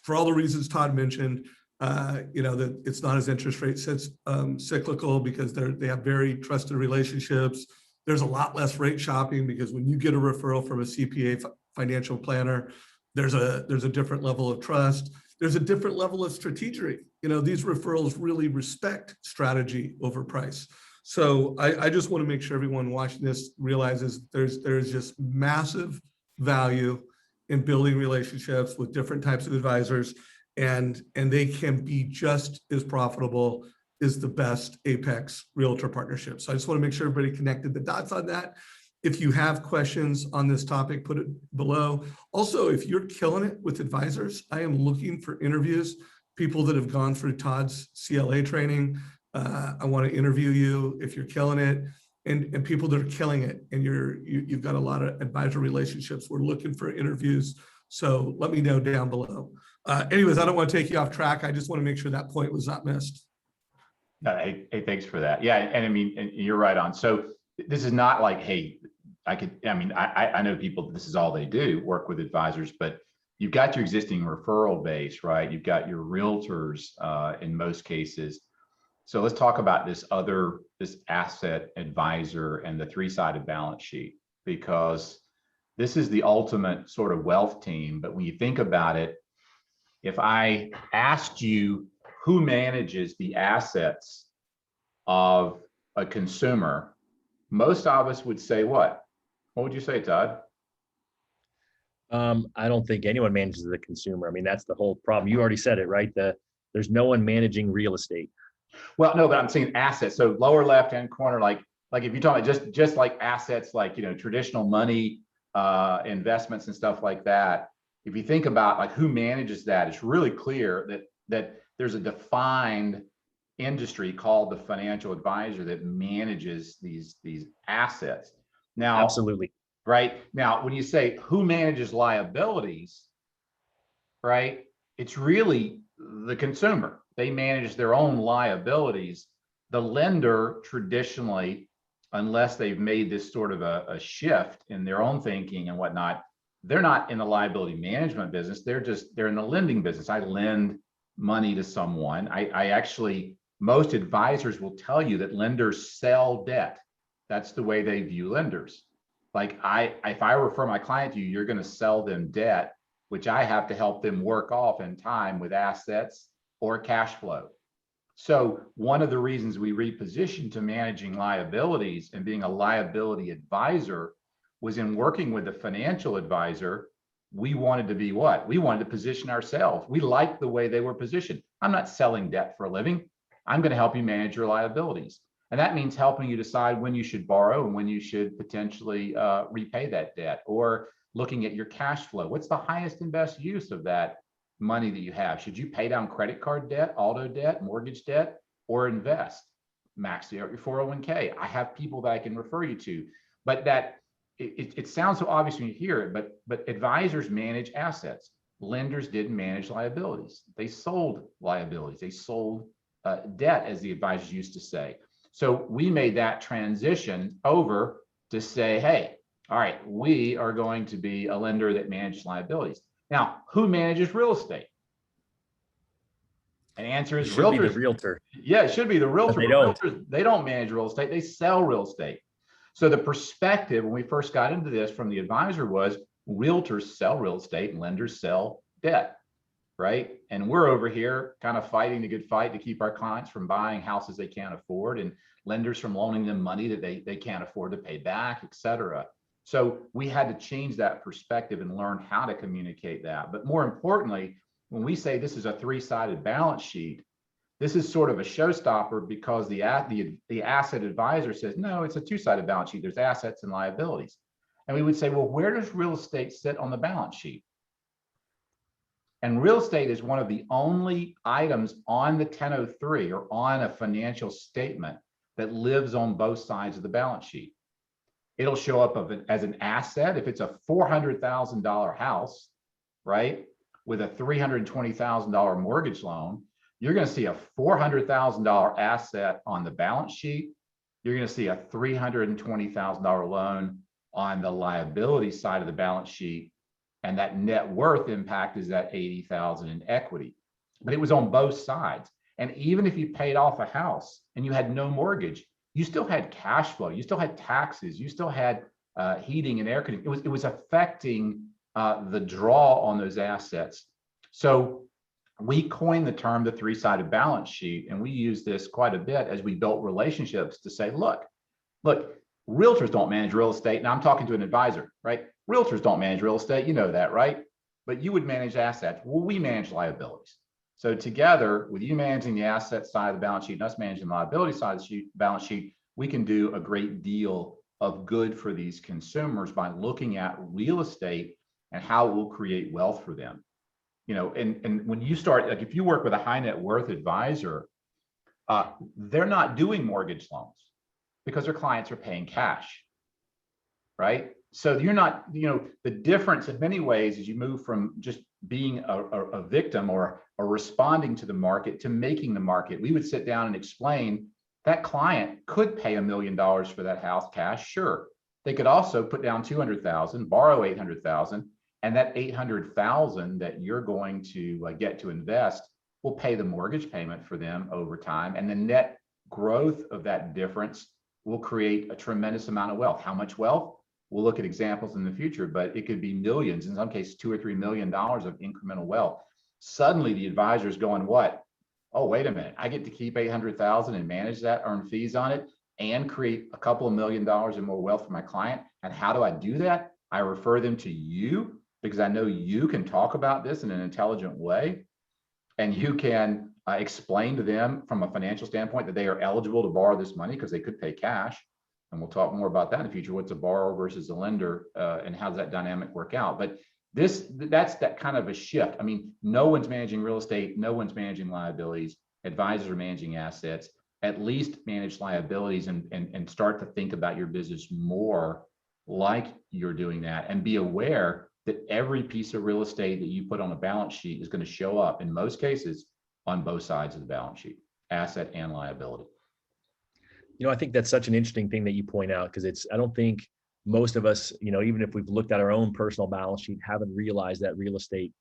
for all the reasons Todd mentioned, that it's not as interest rate cyclical, because they have very trusted relationships. There's a lot less rate shopping, because when you get a referral from a CPA financial planner, there's a different level of trust. There's a different level of strategy. These referrals really respect strategy over price. So I just want to make sure everyone watching this realizes there's just massive value in building relationships with different types of advisors, and they can be just as profitable as the best Apex realtor partnerships. So I just want to make sure everybody connected the dots on that. If you have questions on this topic, put it below. Also, if you're killing it with advisors, I am looking for interviews, people that have gone through Todd's CLA training. I want to interview you if you're killing it. and people that are killing it. And you've got a lot of advisor relationships. We're looking for interviews. So let me know down below. Anyways, I don't want to take you off track. I just want to make sure that point was not missed. Hey, thanks for that. Yeah, and I mean, and you're right on. So this is not like, hey, I know people, this is all they do, work with advisors, but you've got your existing referral base, right? You've got your realtors in most cases. So let's talk about this asset advisor and the three-sided balance sheet, because this is the ultimate sort of wealth team. But when you think about it, if I asked you who manages the assets of a consumer, most of us would say what? What would you say, Todd? I don't think anyone manages the consumer. I mean, that's the whole problem. You already said it, right? There's no one managing real estate. Well, no, but I'm saying assets. So lower left-hand corner, like if you're talking just like assets, like, traditional money, investments and stuff like that. If you think about like who manages that, it's really clear that there's a defined industry called the financial advisor that manages these assets. Now, Absolutely. right now, when you say who manages liabilities, right, it's really the consumer. They manage their own liabilities. The lender traditionally, unless they've made this sort of a shift in their own thinking and whatnot, they're not in the liability management business. They're in the lending business. I lend money to someone. I actually, most advisors will tell you that lenders sell debt. That's the way they view lenders. Like if I refer my client to you, you're going to sell them debt, which I have to help them work off in time with assets or cash flow. So one of the reasons we repositioned to managing liabilities and being a liability advisor was in working with the financial advisor. We wanted to be what? We wanted to position ourselves. We liked the way they were positioned. I'm not selling debt for a living. I'm going to help you manage your liabilities. And that means helping you decide when you should borrow and when you should potentially repay that debt, or looking at your cash flow. What's the highest and best use of that money that you have? Should you pay down credit card debt, auto debt, mortgage debt, or invest? Max out your 401k. I have people that I can refer you to, but it sounds so obvious when you hear it, but advisors manage assets. Lenders didn't manage liabilities. They sold liabilities. They sold debt, as the advisors used to say. So we made that transition over to say, hey, all right, we are going to be a lender that manages liabilities. Now, who manages real estate? And the answer is Should be the realtors. realtor. Yeah, it should be the realtor. But they don't. Realtors, they don't manage real estate. They sell real estate. So the perspective when we first got into this from the advisor was realtors sell real estate and lenders sell debt, right? And we're over here kind of fighting the good fight to keep our clients from buying houses they can't afford, and lenders from loaning them money that they can't afford to pay back, et cetera. So we had to change that perspective and learn how to communicate that. But more importantly, when we say this is a three-sided balance sheet, this is sort of a showstopper, because the asset advisor says, no, it's a two-sided balance sheet. There's assets and liabilities. And we would say, well, where does real estate sit on the balance sheet? And real estate is one of the only items on the 1003 or on a financial statement that lives on both sides of the balance sheet. It'll show up as an asset if it's a $400,000 house, right, with a $320,000 mortgage loan. You're going to see a $400,000 asset on the balance sheet. You're going to see a $320,000 loan on the liability side of the balance sheet. And that net worth impact is that $80,000 in equity. But it was on both sides. And even if you paid off a house and you had no mortgage, you still had cash flow, you still had taxes, you still had heating and air conditioning. It was affecting the draw on those assets. So we coined the term the three-sided balance sheet, and we use this quite a bit as we built relationships to say, look, realtors don't manage real estate. Now I'm talking to an advisor, right? Realtors don't manage real estate, you know that, right? But you would manage assets. Well, we manage liabilities. So together, with you managing the asset side of the balance sheet and us managing the liability side of the balance sheet, we can do a great deal of good for these consumers by looking at real estate and how it will create wealth for them. And when you start, like if you work with a high net worth advisor, they're not doing mortgage loans. Because their clients are paying cash, right? So you're not, the difference in many ways is you move from just being a victim or responding to the market to making the market. We would sit down and explain that client could pay $1 million for that house cash. Sure. They could also put down 200,000, borrow 800,000, and that 800,000 that you're going to get to invest will pay the mortgage payment for them over time. And the net growth of that difference will create a tremendous amount of wealth. How much wealth? We'll look at examples in the future, but it could be millions, in some cases, $2 or $3 million of incremental wealth. Suddenly the advisor is going, what? Oh, wait a minute. I get to keep 800,000 and manage that, earn fees on it, and create a couple of $1 million in more wealth for my client. And how do I do that? I refer them to you because I know you can talk about this in an intelligent way. And you can explain to them from a financial standpoint that they are eligible to borrow this money because they could pay cash. And we'll talk more about that in the future. What's a borrower versus a lender, and how does that dynamic work out? But that's that kind of a shift. I mean, no one's managing real estate. No one's managing liabilities. Advisors are managing assets. At least manage liabilities and start to think about your business more like you're doing that, and be aware that every piece of real estate that you put on a balance sheet is going to show up in most cases on both sides of the balance sheet, asset and liability. I think that's such an interesting thing that you point out, because I don't think most of us, even if we've looked at our own personal balance sheet, haven't realized that real estate,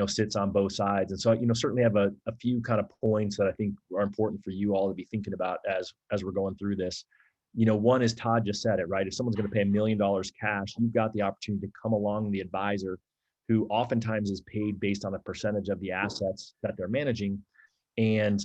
sits on both sides. And so, certainly have a few kind of points that I think are important for you all to be thinking about as we're going through this. One is, Todd just said it, right? If someone's going to pay $1 million cash, you've got the opportunity to come along the advisor, who oftentimes is paid based on a percentage of the assets that they're managing, and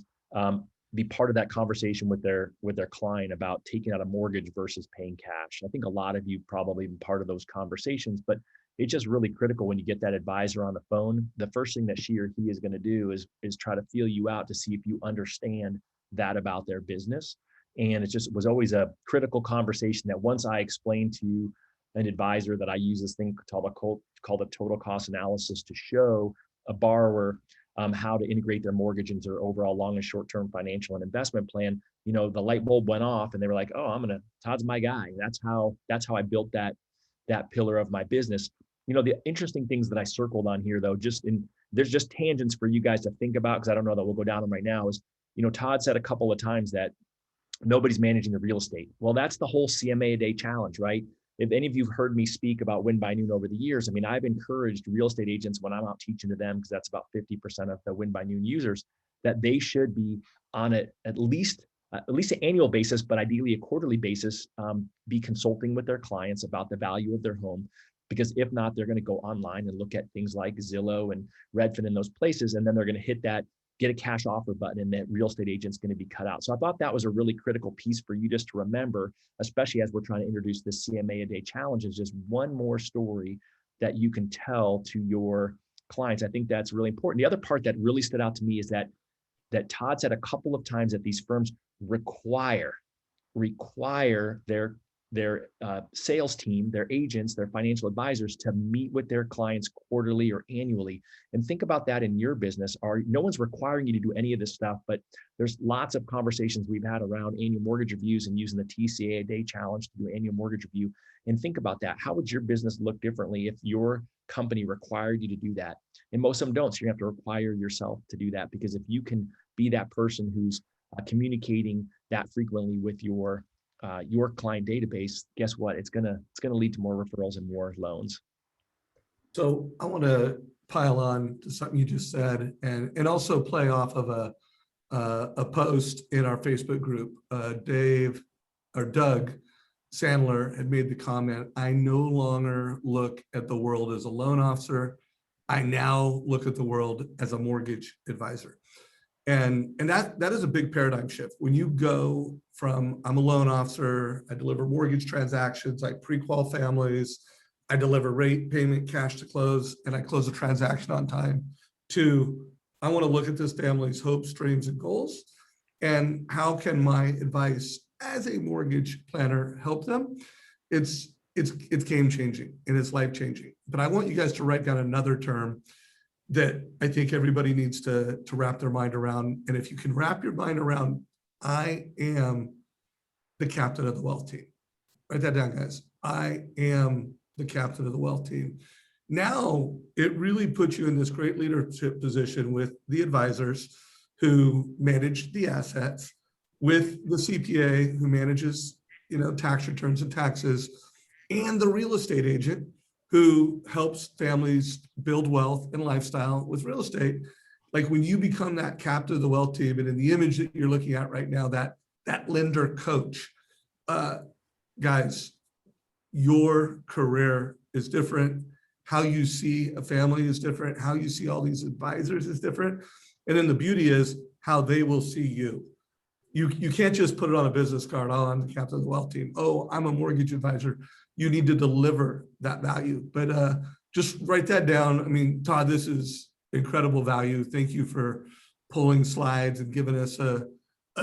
be part of that conversation with their client about taking out a mortgage versus paying cash. I think a lot of you probably been part of those conversations, but it's just really critical when you get that advisor on the phone. The first thing that she or he is going to do is try to feel you out to see if you understand that about their business. And it was always a critical conversation that once I explained to an advisor that I use this thing called a total cost analysis to show a borrower how to integrate their mortgage into their overall long and short-term financial and investment plan, the light bulb went off and they were like, oh, Todd's my guy. That's how I built that pillar of my business. The interesting things that I circled on here, though, there's just tangents for you guys to think about, because I don't know that we'll go down them right now, is, Todd said a couple of times that nobody's managing the real estate. Well, that's the whole CMA a day challenge, right? If any of you have heard me speak about Win by Noon over the years, I've encouraged real estate agents when I'm out teaching to them, because that's about 50% of the Win by Noon users, that they should be on at least an annual basis, but ideally a quarterly basis, be consulting with their clients about the value of their home. Because if not, they're going to go online and look at things like Zillow and Redfin and those places, and then they're going to hit that get a cash offer button, and that real estate agent's going to be cut out. So I thought that was a really critical piece for you just to remember, especially as we're trying to introduce this CMA a day challenge, is just one more story that you can tell to your clients. I think that's really important. The other part that really stood out to me is that Todd said a couple of times that these firms require their sales team, their agents, their financial advisors to meet with their clients quarterly or annually. And think about that in your business. No one's requiring you to do any of this stuff, but there's lots of conversations we've had around annual mortgage reviews and using the TCA a day challenge to do annual mortgage review. And think about that. How would your business look differently if your company required you to do that? And most of them don't. So you have to require yourself to do that, because if you can be that person who's communicating that frequently with your client database, guess what? It's gonna lead to more referrals and more loans. So I want to pile on to something you just said, and also play off of a post in our Facebook group. Doug Sandler had made the comment, I no longer look at the world as a loan officer. I now look at the world as a mortgage advisor. And that is a big paradigm shift. When you go from, I'm a loan officer, I deliver mortgage transactions, I pre-qual families, I deliver rate, payment, cash to close, and I close a transaction on time, to, I want to look at this family's hopes, dreams, and goals, and how can my advice as a mortgage planner help them? It's game changing and it's life changing. But I want you guys to write down another term that I think everybody needs to wrap their mind around. And if you can wrap your mind around, I am the captain of the wealth team. Write that down, guys. I am the captain of the wealth team. Now it really puts you in this great leadership position with the advisors who manage the assets, with the CPA who manages, tax returns and taxes, and the real estate agent who helps families build wealth and lifestyle with real estate. Like when you become that captain of the wealth team, and in the image that you're looking at right now, that lender coach, guys, your career is different. How you see a family is different. How you see all these advisors is different. And then the beauty is how they will see you. You can't just put it on a business card. Oh, I'm the captain of the wealth team. Oh, I'm a mortgage advisor. You need to deliver that value. But just write that down. I mean, Todd, this is incredible value. Thank you for pulling slides and giving us a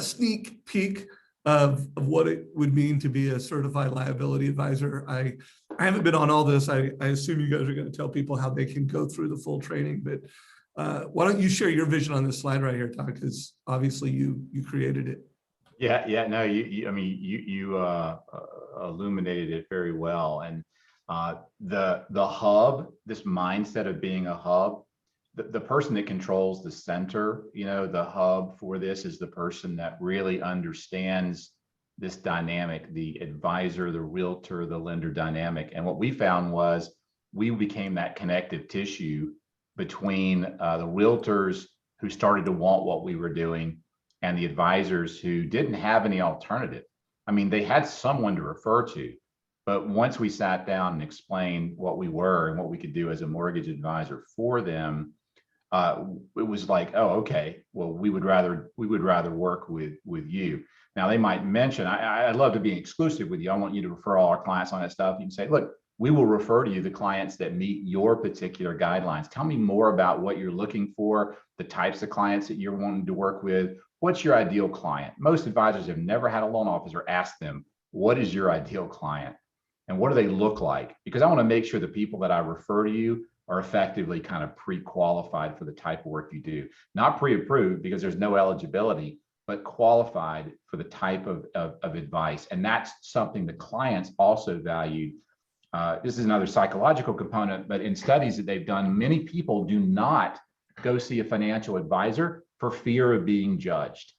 sneak peek of what it would mean to be a certified liability advisor. I haven't been on all this. I assume you guys are going to tell people how they can go through the full training, but why don't you share your vision on this slide right here, Todd, because obviously you created it. Yeah, no, you illuminated it very well. And the hub, this mindset of being a hub, the person that controls the center, the hub for this is the person that really understands this dynamic, the advisor, the realtor, the lender dynamic. And what we found was we became that connective tissue between the realtors who started to want what we were doing and the advisors who didn't have any alternative. I mean, they had someone to refer to, but once we sat down and explained what we were and what we could do as a mortgage advisor for them, it was like, oh, okay, well, we would rather work with you. Now they might mention, I'd love to be exclusive with you. I want you to refer all our clients on that stuff. You can say, look, we will refer to you the clients that meet your particular guidelines. Tell me more about what you're looking for, the types of clients that you're wanting to work with. What's your ideal client? Most advisors have never had a loan officer ask them, what is your ideal client? And what do they look like? Because I want to make sure the people that I refer to you are effectively kind of pre-qualified for the type of work you do. Not pre-approved because there's no eligibility, but qualified for the type of advice. And that's something the clients also valued. This is another psychological component, but in studies that they've done, many people do not go see a financial advisor for fear of being judged.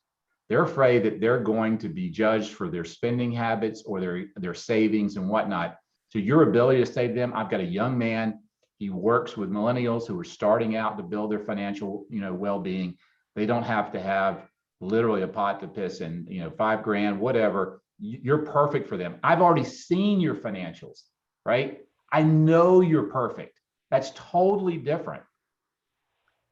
They're afraid that they're going to be judged for their spending habits or their savings and whatnot. So your ability to say to them, I've got a young man, he works with millennials who are starting out to build their financial, well-being. They don't have to have literally a pot to piss in, $5 grand, whatever. You're perfect for them. I've already seen your financials, right? I know you're perfect. That's totally different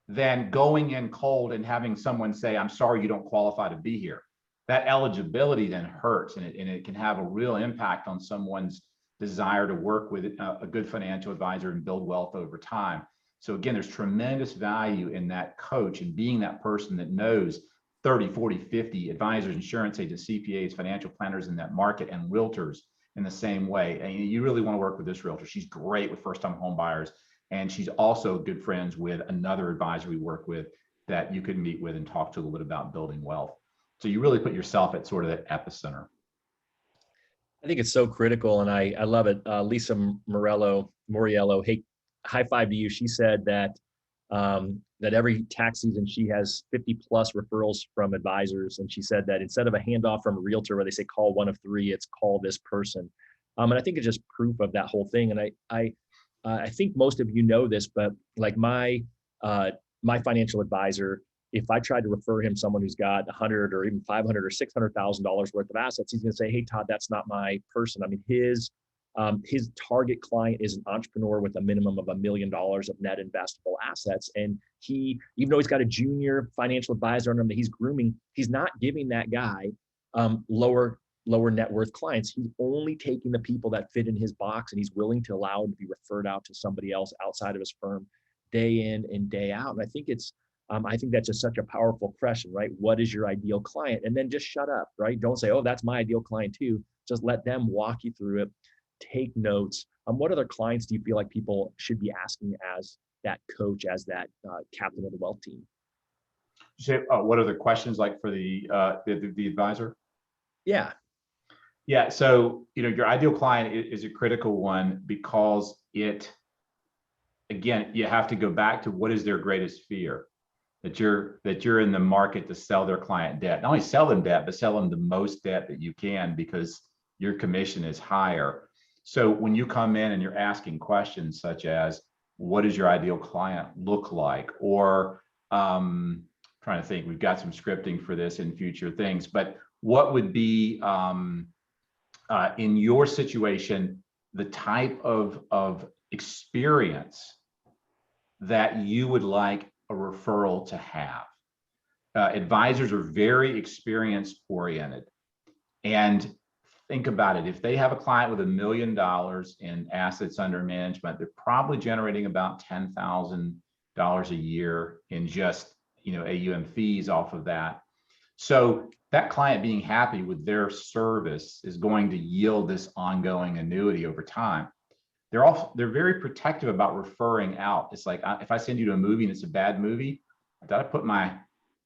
than going in cold and having someone say, I'm sorry, you don't qualify to be here. That eligibility then hurts, and it can have a real impact on someone's desire to work with a good financial advisor and build wealth over time. So again, there's tremendous value in that coach and being that person that knows 30, 40, 50 advisors, insurance agents, CPAs, financial planners in that market, and realtors in the same way. And you really want to work with this realtor. She's great with first-time home buyers. And she's also good friends with another advisor we work with that you could meet with and talk to a little bit about building wealth. So you really put yourself at sort of the epicenter. I think it's so critical, and I love it. Lisa Moriello, hey, high five to you. She said that that every tax season she has 50 plus referrals from advisors, and she said that instead of a handoff from a realtor where they say call one of three, it's call this person. And I think it's just proof of that whole thing. And I think most of you know this, but like my financial advisor, if I tried to refer him someone who's got 100 or even 500 or $600,000 worth of assets, he's going to say, "Hey, Todd, that's not my person." I mean, his target client is an entrepreneur with a minimum of $1 million of net investable assets, and he, even though he's got a junior financial advisor under him that he's grooming, he's not giving that guy lower net worth clients. He's only taking the people that fit in his box, and he's willing to allow him to be referred out to somebody else outside of his firm day in and day out. And I think that's just such a powerful question, right? What is your ideal client? And then just shut up, right? Don't say, oh, that's my ideal client too. Just let them walk you through it. Take notes. What other clients do you feel like people should be asking as that coach, as that captain of the wealth team? So, what are the questions like for the advisor? Yeah. Yeah. So, your ideal client is a critical one because again, you have to go back to what is their greatest fear, that you're in the market to sell their client debt. Not only sell them debt, but sell them the most debt that you can because your commission is higher. So when you come in and you're asking questions such as, what does your ideal client look like? Or trying to think, we've got some scripting for this in future things, but what would be in your situation, the type of experience that you would like a referral to have? Advisors are very experience oriented. And think about it. If they have a client with $1 million in assets under management, they're probably generating about $10,000 a year in just, AUM fees off of that. So that client being happy with their service is going to yield this ongoing annuity over time. They're very protective about referring out. It's like, if I send you to a movie and it's a bad movie, I put my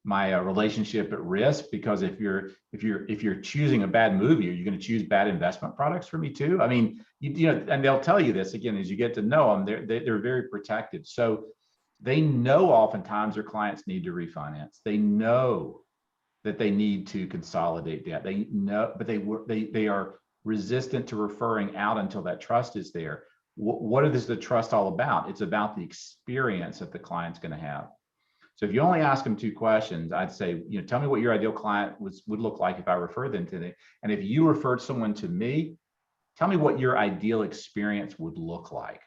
relationship at risk, because if you're choosing a bad movie, are you going to choose bad investment products for me too? I mean, and they'll tell you this again as you get to know them. They're very protective. So they know oftentimes their clients need to refinance. They know that they need to consolidate debt. They know, but they are resistant to referring out until that trust is there. What is the trust all about? It's about the experience that the client's going to have. So if you only ask them 2 questions, I'd say, tell me what your ideal client would look like if I refer them to them. And if you referred someone to me, tell me what your ideal experience would look like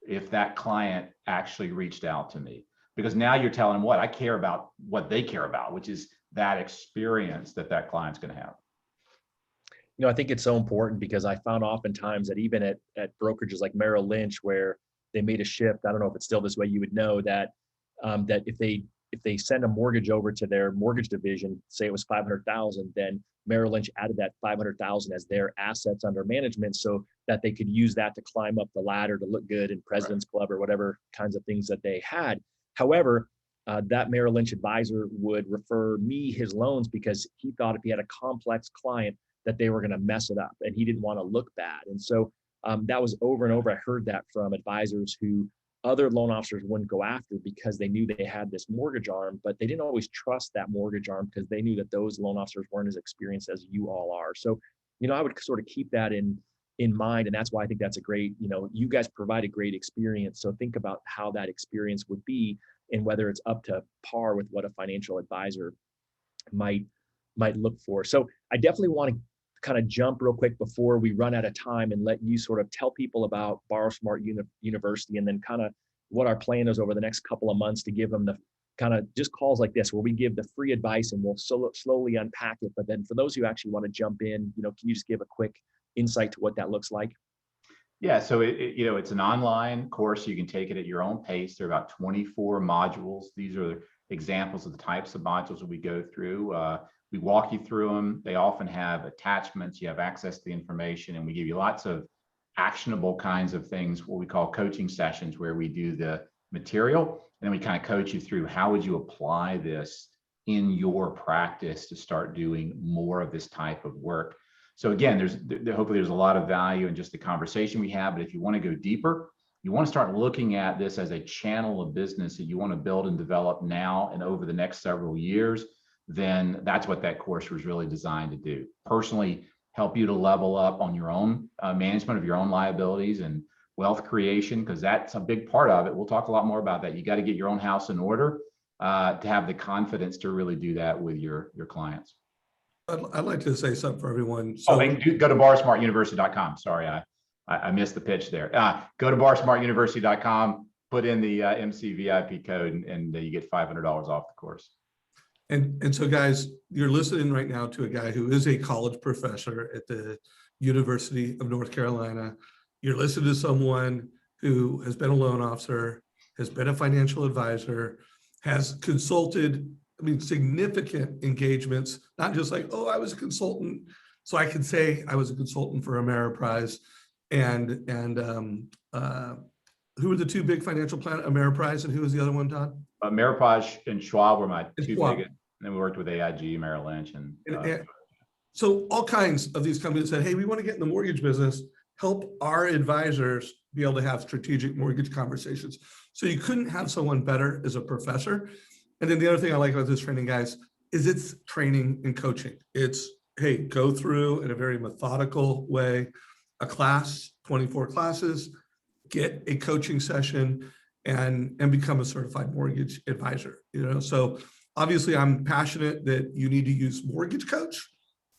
if that client actually reached out to me. Because now you're telling them I care about what they care about, which is that experience that client's going to have. I think it's so important because I found oftentimes that even at brokerages like Merrill Lynch, where they made a shift, I don't know if it's still this way, you would know that that if they send a mortgage over to their mortgage division, say it was 500,000, then Merrill Lynch added that 500,000 as their assets under management, so that they could use that to climb up the ladder to look good in President's Club or whatever kinds of things that they had. However, that Merrill Lynch advisor would refer me his loans because he thought if he had a complex client that they were going to mess it up and he didn't want to look bad. And so that was over and over. I heard that from advisors who other loan officers wouldn't go after because they knew they had this mortgage arm, but they didn't always trust that mortgage arm because they knew that those loan officers weren't as experienced as you all are. So, I would sort of keep that in mind. And that's why I think that's a great, you guys provide a great experience. So think about how that experience would be and whether it's up to par with what a financial advisor might look for. So I definitely want to kind of jump real quick before we run out of time and let you sort of tell people about Borrow Smart University, and then kind of what our plan is over the next couple of months to give them the kind of just calls like this where we give the free advice and we'll slowly unpack it. But then for those who actually want to jump in, can you just give a quick insight to what that looks like? Yeah, so it's an online course. You can take it at your own pace. There are about 24 modules. These are examples of the types of modules that we go through. We walk you through them. They often have attachments. You have access to the information, and we give you lots of actionable kinds of things, what we call coaching sessions, where we do the material and then we kind of coach you through how would you apply this in your practice to start doing more of this type of work. So again, hopefully there's a lot of value in just the conversation we have, but if you want to go deeper, you want to start looking at this as a channel of business that you want to build and develop now and over the next several years, then that's what that course was really designed to do. Personally, help you to level up on your own management of your own liabilities and wealth creation, because that's a big part of it. We'll talk a lot more about that. You got to get your own house in order to have the confidence to really do that with your clients. I'd like to say something for everyone. So, go to borrowsmartuniversity.com. Sorry, I missed the pitch there. Go to borrowsmartuniversity.com, put in the MCVIP code, and you get $500 off the course. And so guys, you're listening right now to a guy who is a college professor at the University of North Carolina. You're listening to someone who has been a loan officer, has been a financial advisor, has consulted, significant engagements, not just like, oh, I was a consultant. So I can say I was a consultant for Ameriprise and who were the 2 big financial planners, Ameriprise, and who was the other one, Todd? Ameriprise and Schwab were my 2 Schwab. biggest. And then we worked with AIG, Merrill Lynch, and So all kinds of these companies said, hey, we want to get in the mortgage business, help our advisors be able to have strategic mortgage conversations. So you couldn't have someone better as a professor. And then the other thing I like about this training, guys, is it's training and coaching. It's, hey, go through in a very methodical way, a class, 24 classes, get a coaching session, and become a certified mortgage advisor. So obviously I'm passionate that you need to use Mortgage Coach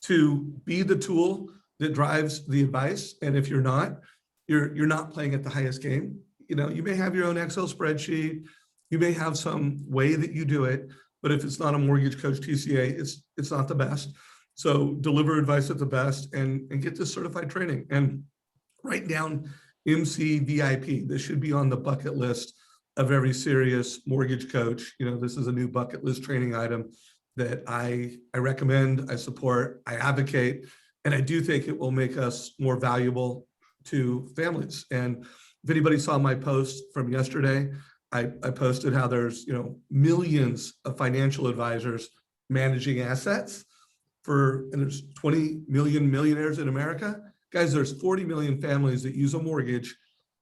to be the tool that drives the advice. And if you're not, you're not playing at the highest game. You may have your own Excel spreadsheet, you may have some way that you do it, but if it's not a Mortgage Coach TCA, it's not the best. So deliver advice at the best and get this certified training and write down MCVIP. This should be on the bucket list of every serious mortgage coach. This is a new bucket list training item that I recommend, I support, I advocate, and I do think it will make us more valuable to families. And if anybody saw my post from yesterday, I posted how there's millions of financial advisors managing assets and there's 20 million millionaires in America. Guys, there's 40 million families that use a mortgage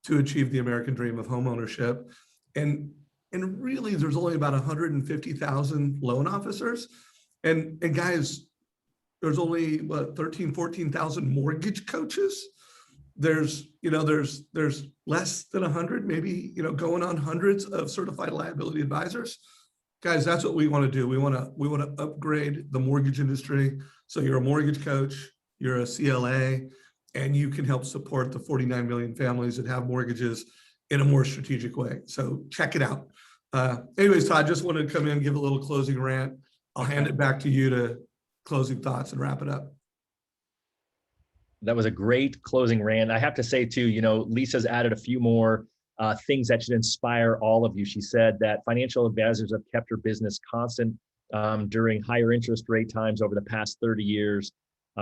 to achieve the American dream of home ownership. And really, there's only about 150,000 loan officers. And guys, there's only 13, 14,000 mortgage coaches. There's less than 100, maybe, going on hundreds of certified liability advisors. Guys, that's what we want to do. We want to upgrade the mortgage industry. So you're a mortgage coach, you're a CLA, and you can help support the 49 million families that have mortgages in a more strategic way. So check it out. Anyways, Todd, just wanted to come in, give a little closing rant. I'll hand it back to you to closing thoughts and wrap it up. That was a great closing rant. I have to say too, Lisa's added a few more things that should inspire all of you. She said that financial advisors have kept her business constant during higher interest rate times over the past 30 years.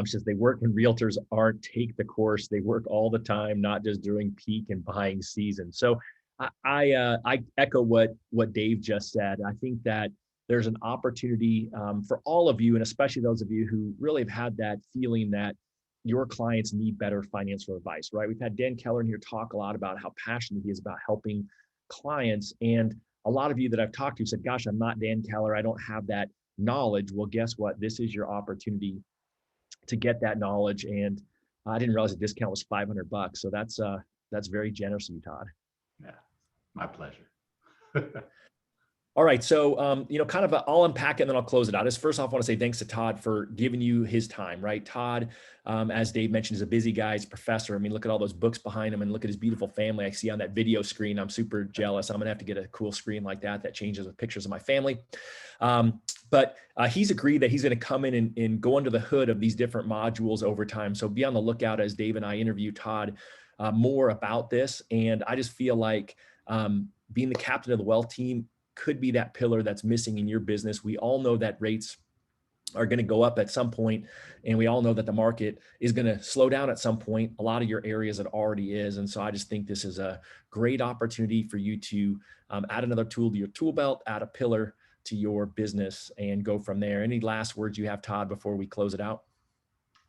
She says they work when realtors aren't take the course. They work all the time, not just during peak and buying season. So I echo what Dave just said. I think that there's an opportunity for all of you, and especially those of you who really have had that feeling that your clients need better financial advice, right? We've had Dan Keller in here talk a lot about how passionate he is about helping clients. And a lot of you that I've talked to said, gosh, I'm not Dan Keller. I don't have that knowledge. Well, guess what? This is your opportunity to get that knowledge. And I didn't realize the discount was $500. So that's very generous of you, Todd. Yeah, my pleasure. All right. So, I'll unpack it and then I'll close it out. First off, I want to say thanks to Todd for giving you his time, right? Todd, as Dave mentioned, is a busy guy. He's a professor. I mean, look at all those books behind him and look at his beautiful family I see on that video screen. I'm super jealous. I'm going to have to get a cool screen like that changes with pictures of my family. But he's agreed that he's going to come in and go under the hood of these different modules over time. So be on the lookout as Dave and I interview Todd more about this. And I just feel like being the captain of the wealth team could be that pillar that's missing in your business. We all know that rates are going to go up at some point, and we all know that the market is going to slow down at some point. A lot of your areas it already is. And so I just think this is a great opportunity for you to add another tool to your tool belt, add a pillar to your business, and go from there. Any last words you have, Todd, before we close it out?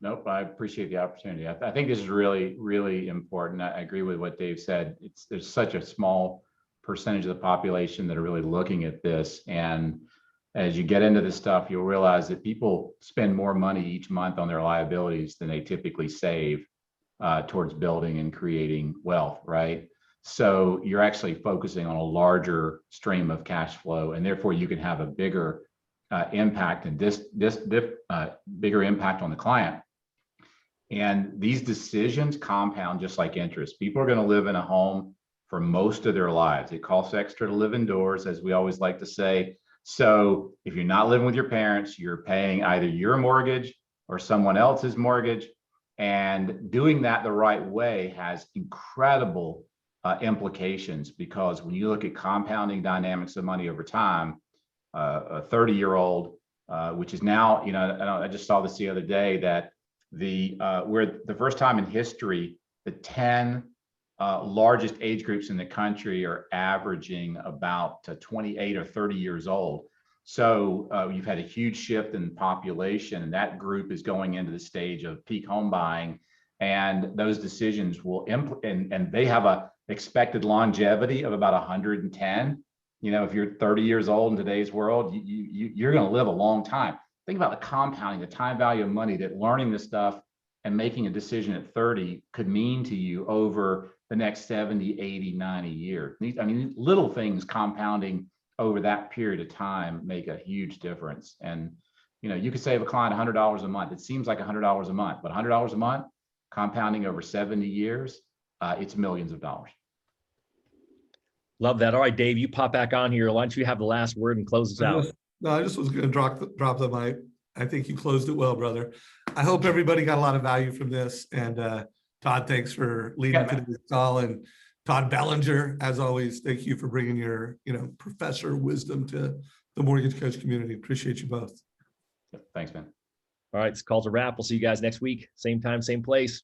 Nope, I appreciate the opportunity. I think this is really, really important. I agree with what Dave said. There's such a small percentage of the population that are really looking at this. And as you get into this stuff, you'll realize that people spend more money each month on their liabilities than they typically save towards building and creating wealth, right? So you're actually focusing on a larger stream of cash flow, and therefore you can have a bigger impact and bigger impact on the client. And these decisions compound just like interest. People are going to live in a home for most of their lives. It costs extra to live indoors, as we always like to say. So if you're not living with your parents, you're paying either your mortgage or someone else's mortgage. And doing that the right way has incredible implications, because when you look at compounding dynamics of money over time, a 30-year-old, which is now, I just saw this the other day, that we're the first time in history, the 10 largest age groups in the country are averaging about 28 or 30 years old. So you've had a huge shift in population, and that group is going into the stage of peak home buying. And those decisions will and they have a expected longevity of about 110. You know, if you're 30 years old in today's world, you're going to live a long time. Think about the compounding, the time value of money that learning this stuff and making a decision at 30 could mean to you over the next 70, 80, 90 years. I mean, little things compounding over that period of time make a huge difference. And, you know, you could save a client $100 a month. It seems like $100 a month, but $100 a month compounding over 70 years, it's millions of dollars. Love that. All right, Dave, you pop back on here. Why don't you have the last word and close us out? I just was going to drop the mic. I think you closed it well, brother. I hope everybody got a lot of value from this. And Todd, thanks for leading today's call. And Todd Bellinger, as always, thank you for bringing your, professor wisdom to the mortgage coach community. Appreciate you both. Thanks, man. All right, this call's a wrap. We'll see you guys next week. Same time, same place.